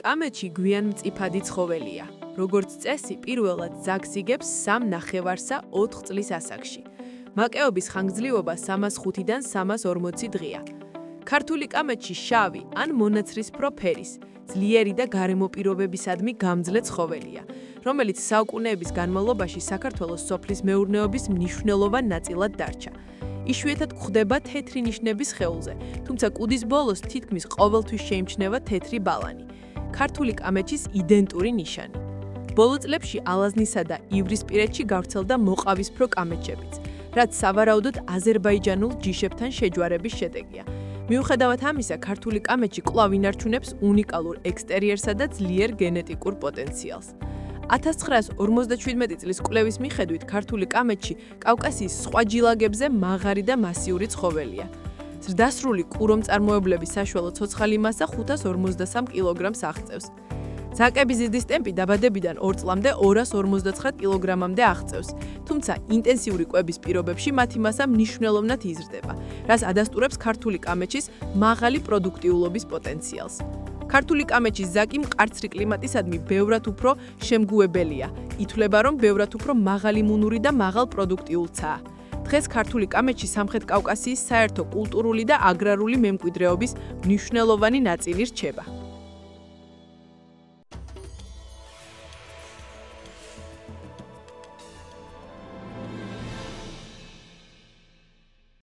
კამეჩი გვიან მწიფადი ცხოველია. როგორც წესი, პირველად ძაგს იგებს 3 ნახევარსა 4 წლის ასაკში. მაკეობის ხანგრძლივობა 305-დან 340 დღეა. ქართული კამეჩი შავი ან მონაცრისფრო ფერის, ძლიერი და გარემო პირობებისადმი გამძლე ცხოველია, რომელიც საუკუნეების განმავლობაში საქართველოს სოფლის მეურნეობის მნიშვნელოვან ნაწილად დარჩა. იშვიათად გვხვდება თეთრი ნიშნების სხეულზე, თუმცა კუდის ბოლოს თითქმის ყოველთვის შეიმჩნევა თეთრი ბალანი. ქართული კამეჩის იდენტური ნიშანი. ბოლო წლებში ალაზნისა და ივრისპირეთში გავრცელდა მოყავისფრო კამეჩებიც, რაც სავარაუდოდ აზერბაიჯანულ ჯიშებთან შეჯვარების შედეგია. მიუხედავად ამისა, ქართული კამეჩი კვლავ ინარჩუნებს უნიკალურ ექსტერიერსა და ძლიერ გენეტიკურ პოტენციალს. 1957 წლის კვლევის მიხედვით, ქართული კამეჩი კავკასიის სხვა ჯილაგებზე მაღარი და მასიური ცხოველია. ზრდასრული კურომწარმოებლების საშუალო ცოცხალი მასა 553 კილოგრამს აღწევს. ძაკების ზრდის ტემპი დაბადებიდან 2 წლამდე 259 კილოგრამამდე აღწევს, თუმცა ინტენსიური კვების პირობებში მათი მასა მნიშვნელოვნად იზრდება, რაც ადასტურებს ქართული კამეჩის მაღალი პროდუქტიულობის პოტენციალს. ქართული კამეჩის ზაკი მყარცრი კლიმატისადმი ბევრად უფრო შემგუებელია, ითვლება, რომ ბევრად უფრო მაღალი იმუნური და მაღალ პროდუქტიულცაა. დღეს ქართული კამეჩი სამხრეთ კავკასიის საერთო კულტურული და აგრარული მემკვიდრეობის მნიშვნელოვანი ნაწილი რჩება.